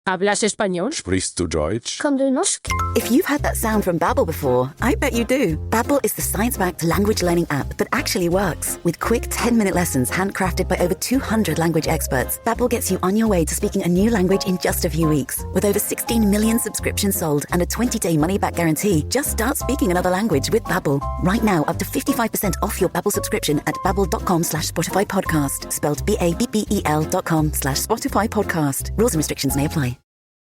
¿Hablas español? Sprichst du Deutsch? Kan du norsk? If you've heard that sound from Babbel before, I bet you do. Babbel is the science-backed language learning app that actually works. With quick 10-minute lessons handcrafted by over 200 language experts, Babbel gets you on your way to speaking a new language in just a few weeks. With over 16 million subscriptions sold and a 20-day money-back guarantee, just start speaking another language with Babbel. Right now, up to 55% off your Babbel subscription at babbel.com/Spotify podcast. Spelled BABBEL.com/Spotify podcast. Rules and restrictions may apply.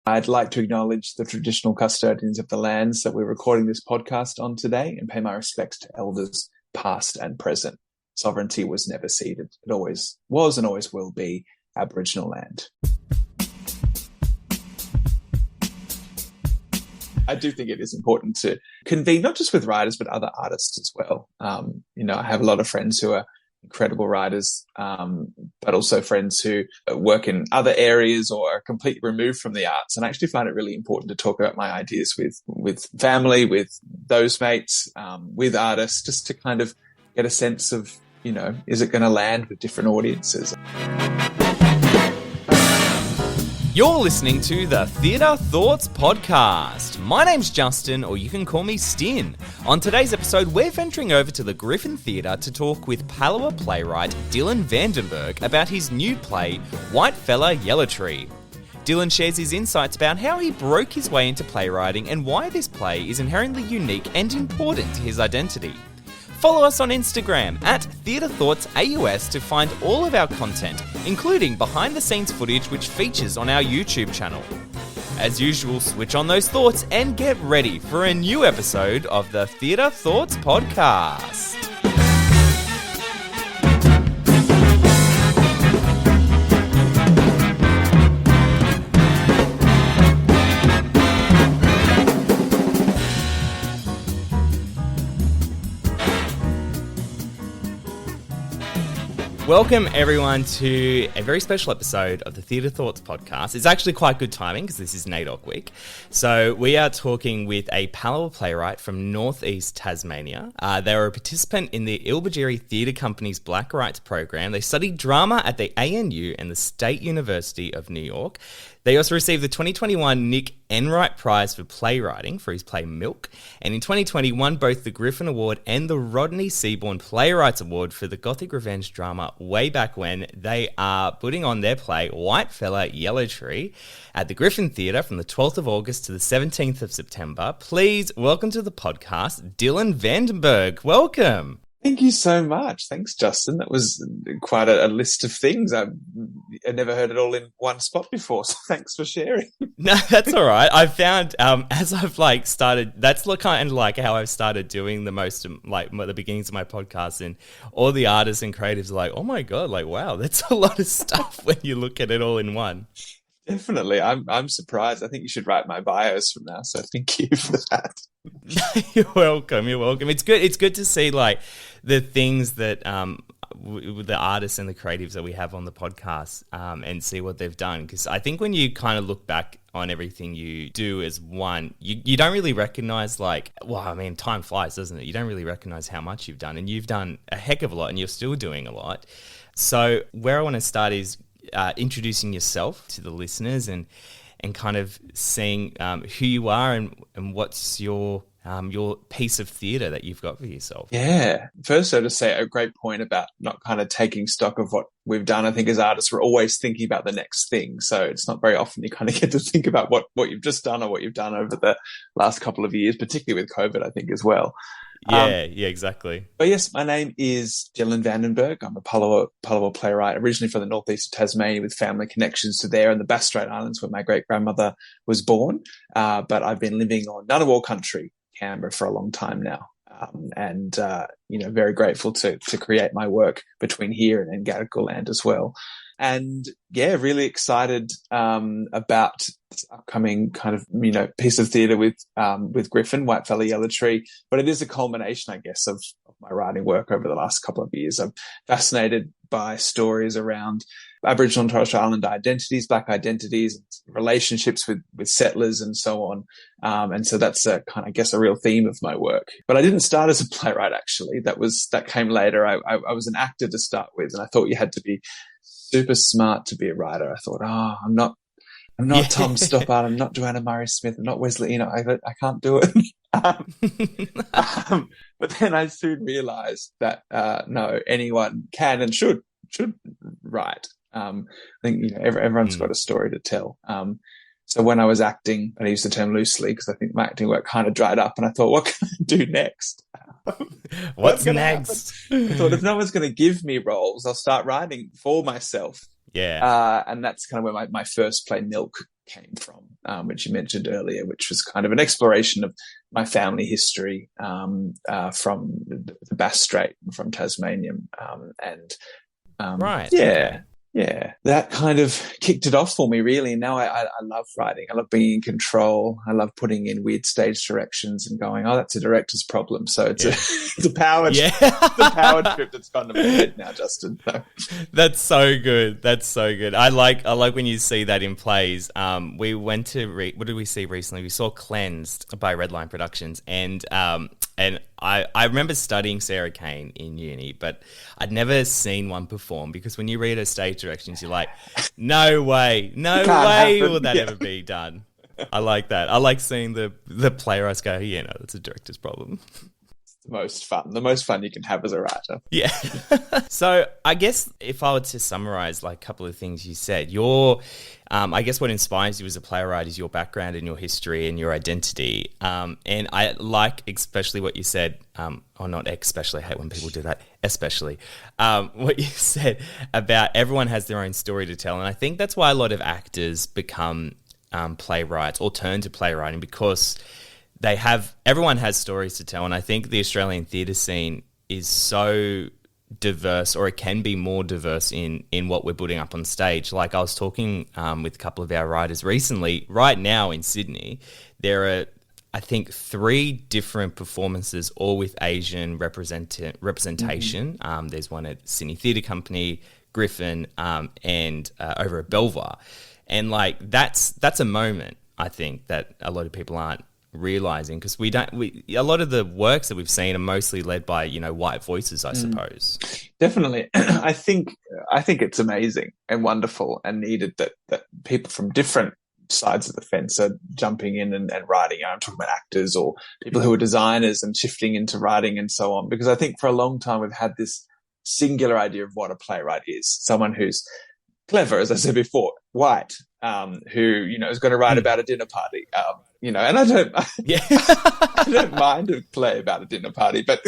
I'd like to acknowledge the traditional custodians of the lands that we're recording this podcast on today and pay my respects to elders past and present. Sovereignty was never ceded. It always was and always will be Aboriginal land. I do think it is important to convene, not just with writers, but other artists as well. I have a lot of friends who are incredible writers, but also friends who work in other areas or are completely removed from the arts. And I actually find it really important to talk about my ideas with family, with those mates, with artists, just to kind of get a sense of, is it going to land with different audiences? You're listening to the Theatre Thoughts Podcast. My name's Justin, or you can call me Stin. On today's episode, we're venturing over to the Griffin Theatre to talk with Palawa playwright Dylan Den Berg about his new play, Whitefella Yella Tree. Dylan shares his insights about how he broke his way into playwriting and why this play is inherently unique and important to his identity. Follow us on Instagram at TheatreThoughtsAUS to find all of our content, including behind-the-scenes footage which features on our YouTube channel. As usual, switch on those thoughts and get ready for a new episode of the Theatre Thoughts Podcast. Welcome everyone to a very special episode of the Theatre Thoughts Podcast. It's actually quite good timing because this is NAIDOC week. So we are talking with a Palawa playwright from northeast Tasmania. They were a participant in the ILBIJERRI Theatre Company's BlackWrights program. They studied drama at the ANU and the State University of New York. They also received the 2021 Nick Enright Prize for Playwriting for his play Milk, and in 2020 won both the Griffin Award and the Rodney Seaborn Playwrights Award for the gothic revenge drama Way Back When. They are putting on their play Whitefella Yella Tree at the Griffin Theatre from the 12th of August to the 17th of September. Please welcome to the podcast, Dylan Den Berg. Welcome. Thank you so much. Thanks, Justin. That was quite a list of things. I'd never heard it all in one spot before, so thanks for sharing. No, that's all right. I found as I've started, that's kind of like how I've started doing the most, the beginnings of my podcast, and all the artists and creatives are like, oh my God, wow, that's a lot of stuff when you look at it all in one. Definitely. I'm surprised. I think you should write my bios from now, so thank you for that. You're welcome. It's good to see the things that the artists and the creatives that we have on the podcast and see what they've done, because I think when you kind of look back on everything you do as one, you don't really recognize time flies, doesn't it? You don't really recognize how much you've done, and you've done a heck of a lot and you're still doing a lot. So where I want to start is introducing yourself to the listeners and kind of seeing who you are and what's your piece of theatre that you've got for yourself. Yeah. First, I'll just say a great point about not kind of taking stock of what we've done. I think as artists, we're always thinking about the next thing. So it's not very often you kind of get to think about what you've just done or what you've done over the last couple of years, particularly with COVID, I think, as well. Yeah, exactly. But yes, my name is Dylan Den Berg. I'm a Palawa playwright, originally from the northeast of Tasmania with family connections to there and the Bass Strait Islands where my great-grandmother was born. But I've been living on Ngunnawal country, Canberra, for a long time now. And very grateful to create my work between here and Gadigal land as well. And yeah, really excited about this upcoming kind of piece of theatre with Griffin, Whitefella Yella Tree. But it is a culmination, I guess, of my writing work over the last couple of years. I'm fascinated by stories around Aboriginal and Torres Strait Islander identities, Black identities, relationships with settlers, and so on. And so that's a real theme of my work. But I didn't start as a playwright, actually. That came later. I was an actor to start with, and I thought you had to be super smart to be a writer. I thought, I'm not I'm not Tom Stoppard. I'm not Joanna Murray Smith. I'm not Wesley. You know, I can't do it. But then I soon realised that no, anyone can and should write. I think, you know, everyone's got a story to tell. So when I was acting, and I use the term loosely because I think my acting work kind of dried up, and I thought, what can I do next? What's next? I thought, if no one's going to give me roles, I'll start writing for myself. Yeah. And that's kind of where my first play, Milk, came from, which you mentioned earlier, which was kind of an exploration of my family history from the Bass Strait and from Tasmania. Right. Yeah. Okay. Yeah, that kind of kicked it off for me, really. And now I love writing. I love being in control. I love putting in weird stage directions and going, oh, that's a director's problem. So it's a powered, the powered trip that's gone to my head now, Justin. So. That's so good. That's so good. I like when you see that in plays. We went to what did we see recently? We saw Cleansed by Redline Productions, and I remember studying Sarah Kane in uni, but I'd never seen one perform, because when you read her stage directions, you're like, no way will that ever be done. I like that. I like seeing the playwrights go, yeah, no, that's a director's problem. The most fun you can have as a writer. Yeah. So I guess if I were to summarize like a couple of things you said, I guess what inspires you as a playwright is your background and your history and your identity. And I like especially what you said, or not especially, I hate when people do that, especially, what you said about everyone has their own story to tell. And I think that's why a lot of actors become playwrights or turn to playwriting, because everyone has stories to tell. And I think the Australian theatre scene is so diverse, or it can be more diverse in what we're putting up on stage. Like I was talking with a couple of our writers recently. Right now in Sydney, there are, I think, 3 different performances, all with Asian representation. Mm-hmm. There's one at Sydney Theatre Company, Griffin, and over at Belvoir. And like that's a moment, I think, that a lot of people aren't realizing, because a lot of the works that we've seen are mostly led by, you know, white voices, I suppose. Definitely. I think it's amazing and wonderful and needed that people from different sides of the fence are jumping in and writing. I'm talking about actors or people who are designers and shifting into writing and so on, because I think for a long time we've had this singular idea of what a playwright is: someone who's clever, as I said before, white, who, you know, is going to write about a dinner party, you know, and I don't mind a play about a dinner party, but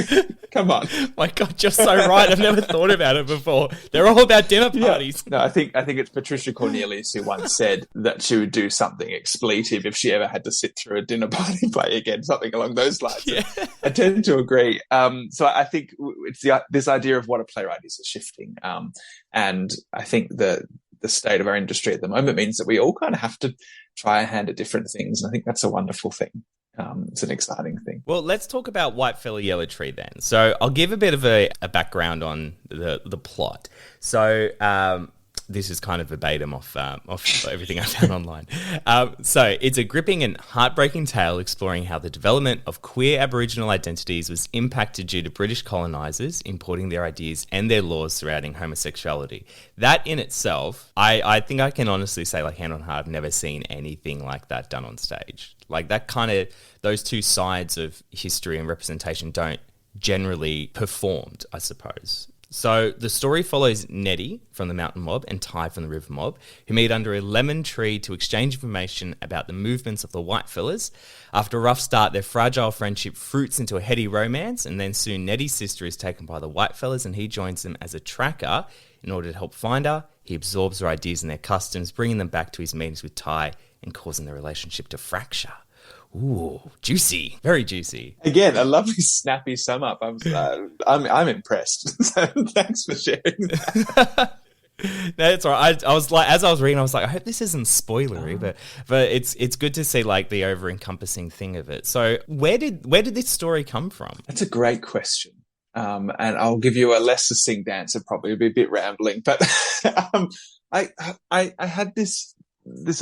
come on. My God, you're so right. I've never thought about it before. They're all about dinner parties. Yeah. No, I think it's Patricia Cornelius who once said that she would do something expletive if she ever had to sit through a dinner party play again, something along those lines. Yeah. I tend to agree. So I think it's this idea of what a playwright is shifting. And I think the state of our industry at the moment means that we all kind of have to try a hand at different things. And I think that's a wonderful thing. It's an exciting thing. Well, let's talk about Whitefella Yella Tree then. So I'll give a bit of a background on the plot. So this is kind of verbatim off everything I found online. So it's a gripping and heartbreaking tale exploring how the development of queer Aboriginal identities was impacted due to British colonisers importing their ideas and their laws surrounding homosexuality. That in itself, I think I can honestly say, like, hand on heart, I've never seen anything like that done on stage. Like that kind of, those two sides of history and representation don't generally performed, I suppose. So the story follows Nettie from the Mountain Mob and Ty from the River Mob, who meet under a lemon tree to exchange information about the movements of the Whitefellas. After a rough start, their fragile friendship fruits into a heady romance, and then soon Nettie's sister is taken by the Whitefellas and he joins them as a tracker. In order to help find her, he absorbs their ideas and their customs, bringing them back to his meetings with Ty and causing their relationship to fracture. Ooh, juicy, very juicy. Again, a lovely, snappy sum up. I'm impressed. So thanks for sharing that. No, it's all right. I was like, as I was reading, I was like, I hope this isn't spoilery, but it's good to see like the over encompassing thing of it. So where did this story come from? That's a great question. And I'll give you a less succinct answer. Probably it'll be a bit rambling, but I had this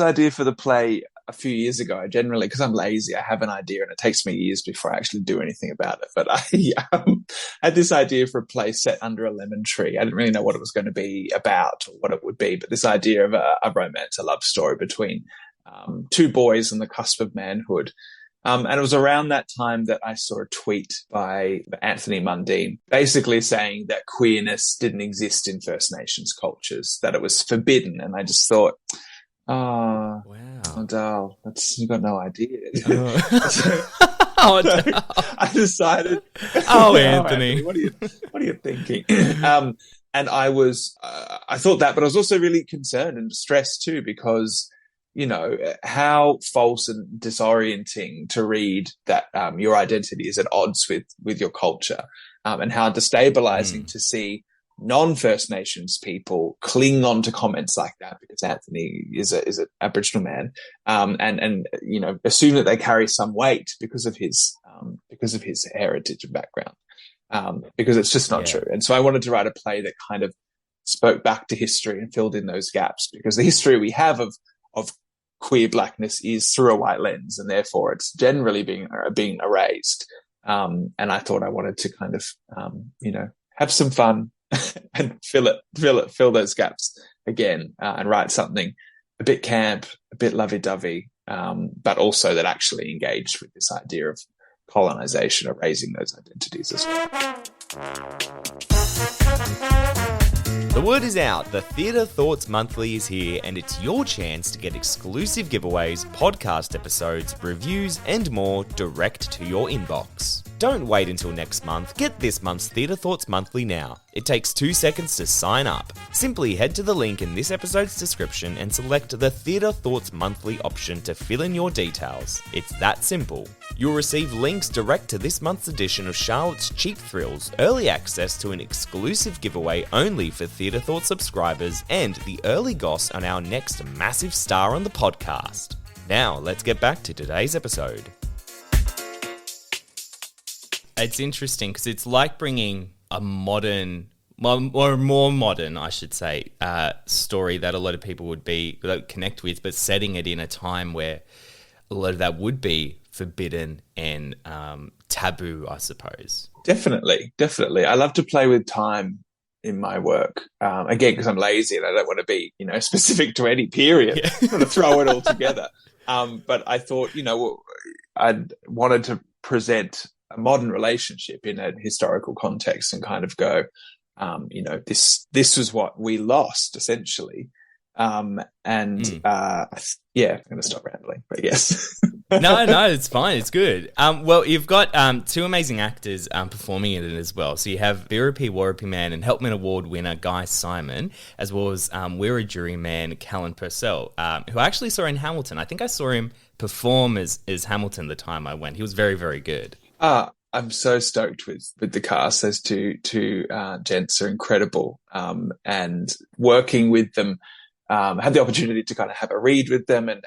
idea for the play a few years ago. I generally, because I'm lazy, I have an idea and it takes me years before I actually do anything about it. But I had this idea for a play set under a lemon tree. I didn't really know what it was going to be about or what it would be, but this idea of a romance, a love story between two boys on the cusp of manhood. And it was around that time that I saw a tweet by Anthony Mundine basically saying that queerness didn't exist in First Nations cultures, that it was forbidden. And I just thought, wow. Oh, Dal, you've got no idea. So I decided. Anthony. What are you thinking? And I thought that, but I was also really concerned and distressed too, because, you know, how false and disorienting to read that your identity is at odds with your culture, and how destabilizing to see non-First Nations people cling on to comments like that because Anthony is an Aboriginal man, and you know, assume that they carry some weight because of his heritage and background, because it's just not true. And so I wanted to write a play that kind of spoke back to history and filled in those gaps, because the history we have of queer blackness is through a white lens, and therefore it's generally being erased. And I thought I wanted to kind of you know, have some fun and fill those gaps again, and write something a bit camp, a bit lovey-dovey, but also that actually engaged with this idea of colonization, erasing those identities as well. The word is out, the Theatre Thoughts Monthly is here, and it's your chance to get exclusive giveaways, podcast episodes, reviews, and more direct to your inbox. Don't wait until next month. Get this month's Theatre Thoughts Monthly now. It takes 2 seconds to sign up. Simply head to the link in this episode's description and select the Theatre Thoughts Monthly option to fill in your details. It's that simple. You'll receive links direct to this month's edition of Charlotte's Cheap Thrills, early access to an exclusive giveaway only for Theatre Thoughts subscribers, and the early goss on our next massive star on the podcast. Now, let's get back to today's episode. It's interesting because it's like bringing a modern, or more modern, I should say, story that a lot of people would connect with, but setting it in a time where a lot of that would be forbidden and taboo, I suppose. Definitely. I love to play with time in my work. Again, because I'm lazy and I don't want to be, you know, specific to any period. Yeah. I want to throw it all together. But I thought, you know, I wanted to present a modern relationship in a historical context and kind of go, you know, this was what we lost essentially. I'm going to stop rambling, but yes. No, it's fine. It's good. Well, you've got two amazing actors performing in it as well. So you have Birrapi Warrapi Man and Helpman Award winner Guy Simon, as well as Wiradjuri man Callan Purcell, who I actually saw in Hamilton. I think I saw him perform as Hamilton the time I went. He was very, very good. I'm so stoked with the cast. Those two gents are incredible. And working with them, had the opportunity to kind of have a read with them, and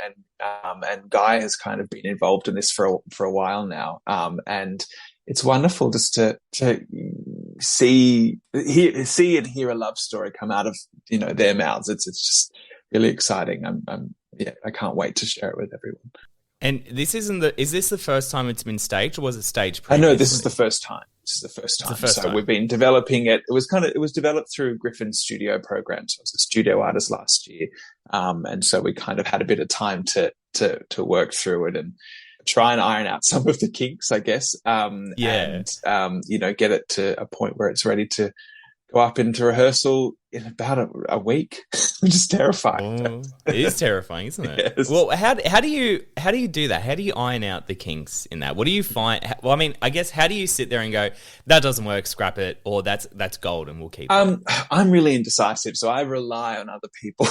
Guy has kind of been involved in this for a while now. And it's wonderful just to see and hear a love story come out of, you know, their mouths. It's just really exciting. I can't wait to share it with everyone. And is this the first time it's been staged, or was it staged previously? I know this is the first time. So we've been developing it. It was developed through Griffin's studio program. So I was a studio artist last year. And so we kind of had a bit of time to work through it and try and iron out some of the kinks, I guess. And, you know, get it to a point where it's ready to go up into rehearsal in about a week, which is terrifying. Oh, it is terrifying, isn't it? Yes. Well, how do you do that? How do you iron out the kinks in that? What do you find? Well, I mean, I guess, how do you sit there and go, that doesn't work, scrap it, or that's gold and we'll keep it? I'm really indecisive, so I rely on other people.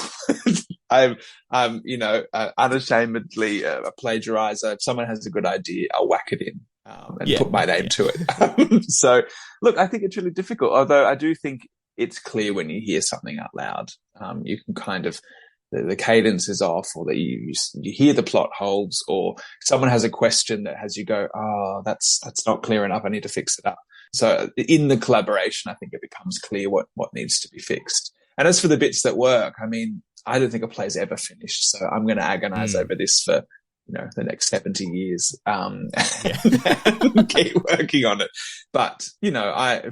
I'm you know, unashamedly a plagiarizer. If someone has a good idea, I'll whack it in and put my name to it. So, look, I think it's really difficult, although I do think it's clear when you hear something out loud. You can kind of, the cadence is off, or that you hear the plot holes, or someone has a question that has you go, oh, that's not clear enough, I need to fix it up. So in the collaboration, I think it becomes clear what needs to be fixed. And as for the bits that work, I mean, I don't think a play's ever finished, so I'm going to agonize over this for the next 70 years, Yeah. and keep working on it. But,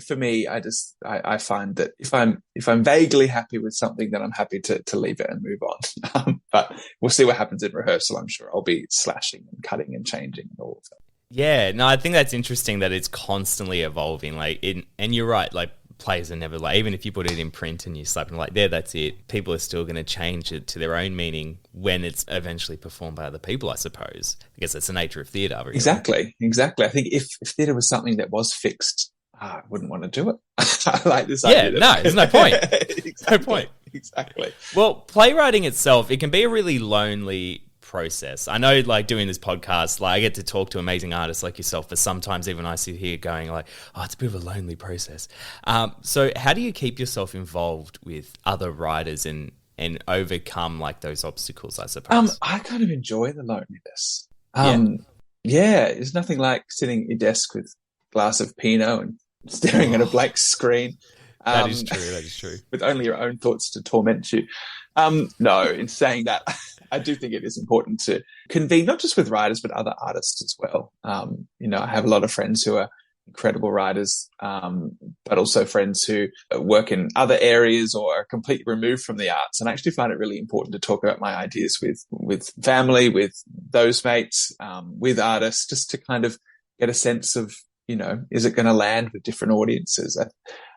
for me, I find that if I'm vaguely happy with something, then I'm happy to leave it and move on. But we'll see what happens in rehearsal. I'm sure I'll be slashing and cutting and changing and all of that. Yeah, no, I think that's interesting that it's constantly evolving. And you're right, like plays are never like, even if you put it in print and you slap it like there, that's it. People are still going to change it to their own meaning when it's eventually performed by other people, I suppose. I guess that's the nature of theatre. Really. Exactly. I think if theatre was something that was fixed, I wouldn't want to do it. I like this idea. Yeah, no, there's no point. Exactly. No point. Exactly. Well, playwriting itself, it can be a really lonely process. I know, like, doing this podcast, like, I get to talk to amazing artists like yourself, but sometimes even I sit here going like, oh, it's a bit of a lonely process. So how do you keep yourself involved with other writers and overcome like those obstacles, I suppose? I kind of enjoy the loneliness. Yeah, there's nothing like sitting at your desk with a glass of Pinot and staring at a blank screen. That is true. With only your own thoughts to torment you. No, in saying that, I do think it is important to convene, not just with writers, but other artists as well. I have a lot of friends who are incredible writers, but also friends who work in other areas or are completely removed from the arts. And I actually find it really important to talk about my ideas with family, with those mates, with artists, just to kind of get a sense of, is it going to land with different audiences?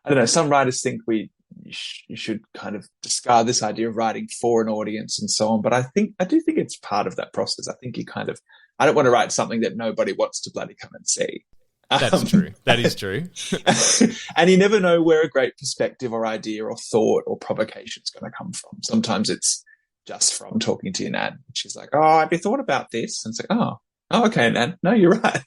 I don't know. Some writers think you should kind of discard this idea of writing for an audience and so on. But I do think it's part of that process. I think I don't want to write something that nobody wants to bloody come and see. That's true. That is true. And you never know where a great perspective or idea or thought or provocation is going to come from. Sometimes it's just from talking to your nan. She's like, oh, have you thought about this? And it's like, oh, okay, nan. No, you're right.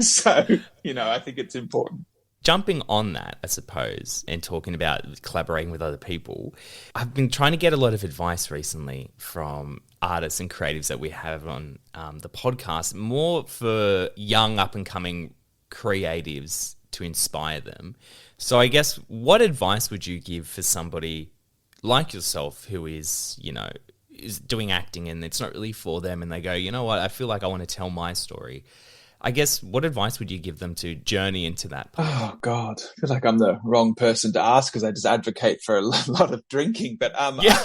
So, I think it's important. Jumping on that, I suppose, and talking about collaborating with other people, I've been trying to get a lot of advice recently from artists and creatives that we have on the podcast, more for young up-and-coming creatives to inspire them. So I guess, what advice would you give for somebody like yourself who is doing acting and it's not really for them, and they go, you know what, I feel like I want to tell my story. I guess, what advice would you give them to journey into that place? Oh, God. I feel like I'm the wrong person to ask because I just advocate for a lot of drinking. But yeah.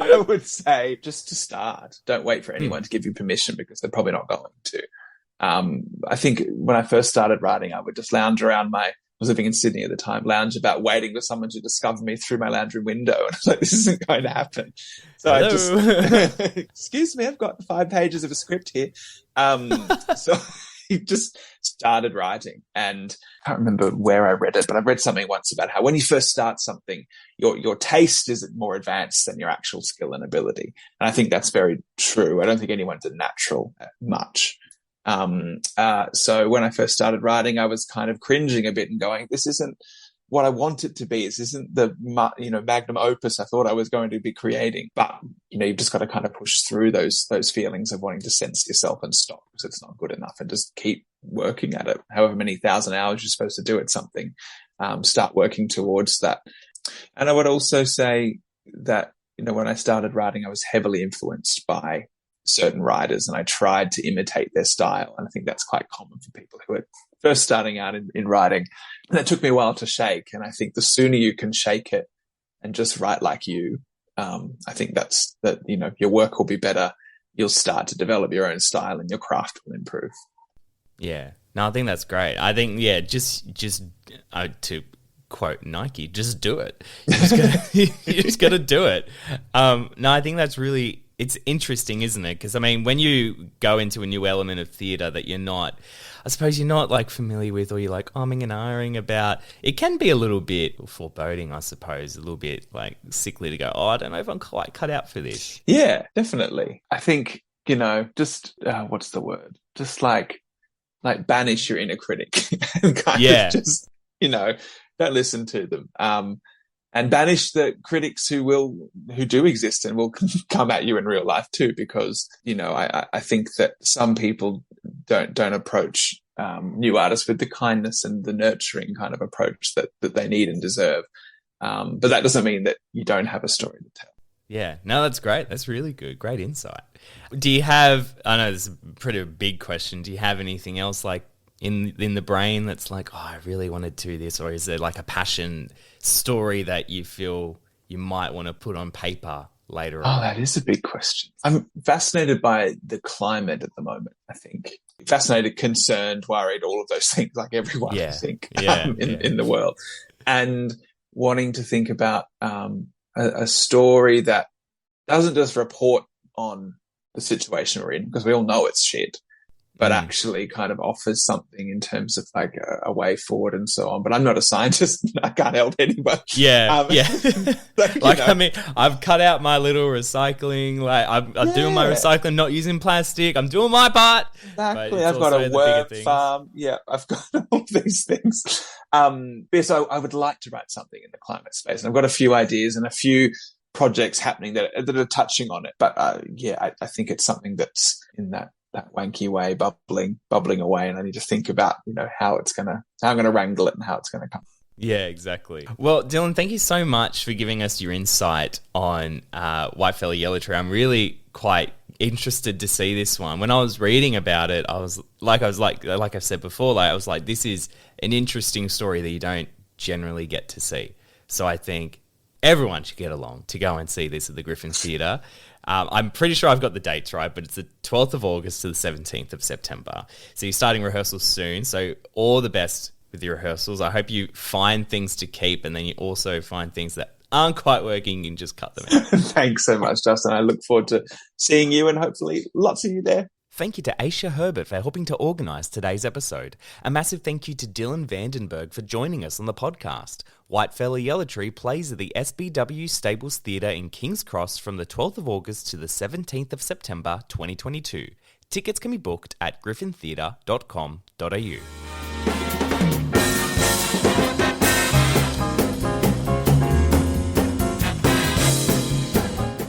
I would say just to start. Don't wait for anyone to give you permission because they're probably not going to. I think when I first started writing, I would just lounge around I was living in Sydney at the time, lounge about waiting for someone to discover me through my lounge room window. And I was like, this isn't going to happen. So I just, excuse me, I've got 5 pages of a script here. So he just started writing, and I can't remember where I read it, but I've read something once about how when you first start something, your taste is more advanced than your actual skill and ability. And I think that's very true. I don't think anyone's a natural at much. So when I first started writing, I was kind of cringing a bit and going, this isn't what I want it to be. This isn't the, magnum opus I thought I was going to be creating. But, you've just got to kind of push through those feelings of wanting to censor yourself and stop because it's not good enough, and just keep working at it. However many thousand hours you're supposed to do at something, start working towards that. And I would also say that, when I started writing, I was heavily influenced by certain writers, and I tried to imitate their style. And I think that's quite common for people who are first starting out in writing. And it took me a while to shake. And I think the sooner you can shake it and just write like you, I think your work will be better. You'll start to develop your own style and your craft will improve. Yeah. No, I think that's great. I think, just to quote Nike, just do it. You just got to do it. No, I think that's really, it's interesting, isn't it? Because, when you go into a new element of theatre that you're not like familiar with, or you're like umming and ahhing about, it can be a little bit foreboding, I suppose, a little bit like sickly to go, I don't know if I'm quite cut out for this. Yeah, definitely. I think, just, what's the word? Just like banish your inner critic and kind of just, don't listen to them. And banish the critics who do exist and will come at you in real life too, because, I think that some people don't approach new artists with the kindness and the nurturing kind of approach that they need and deserve. But that doesn't mean that you don't have a story to tell. Yeah, no, that's great. That's really good. Great insight. Do you have, I know this is a pretty big question, do you have anything else like in the brain that's like, oh, I really want to do this? Or is there like a passion story that you feel you might want to put on paper later on? Oh, that is a big question. I'm fascinated by the climate at the moment, I think. Fascinated, concerned, worried, all of those things, like everyone, I think, in the world. And wanting to think about a story that doesn't just report on the situation we're in, because we all know it's shit, but actually kind of offers something in terms of like a way forward and so on. But I'm not a scientist. I can't help anybody. I mean, I've cut out my little recycling. Like I'm doing my recycling, not using plastic. I'm doing my part. Exactly. I've got a worm farm. Yeah, I've got all these things. So I would like to write something in the climate space. And I've got a few ideas and a few projects happening that are touching on it. But I think it's something that's in that wanky way, bubbling away, and I need to think about, how I'm gonna wrangle it and how it's gonna come. Yeah, exactly. Well, Dylan, thank you so much for giving us your insight on Whitefella Yella Tree. I'm really quite interested to see this one. When I was reading about it, I was like I've said before, I was like, this is an interesting story that you don't generally get to see. So I think everyone should get along to go and see this at the Griffin Theatre. I'm pretty sure I've got the dates right, but it's the 12th of August to the 17th of September. So you're starting rehearsals soon. So all the best with your rehearsals. I hope you find things to keep, and then you also find things that aren't quite working and just cut them out. Thanks so much, Justin. I look forward to seeing you and hopefully lots of you there. Thank you to Aisha Herbert for helping to organise today's episode. A massive thank you to Dylan Vandenberg for joining us on the podcast. Whitefella Yella Tree plays at the SBW Stables Theatre in King's Cross from the 12th of August to the 17th of September 2022. Tickets can be booked at griffintheatre.com.au.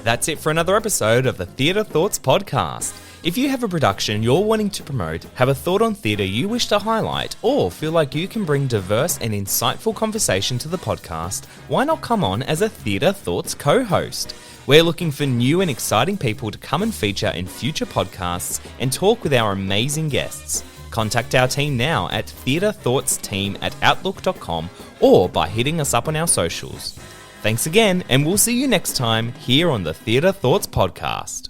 That's it for another episode of the Theatre Thoughts podcast. If you have a production you're wanting to promote, have a thought on theatre you wish to highlight, or feel like you can bring diverse and insightful conversation to the podcast, why not come on as a Theatre Thoughts co-host? We're looking for new and exciting people to come and feature in future podcasts and talk with our amazing guests. Contact our team now at theatrethoughtsteam@outlook.com or by hitting us up on our socials. Thanks again, and we'll see you next time here on the Theatre Thoughts podcast.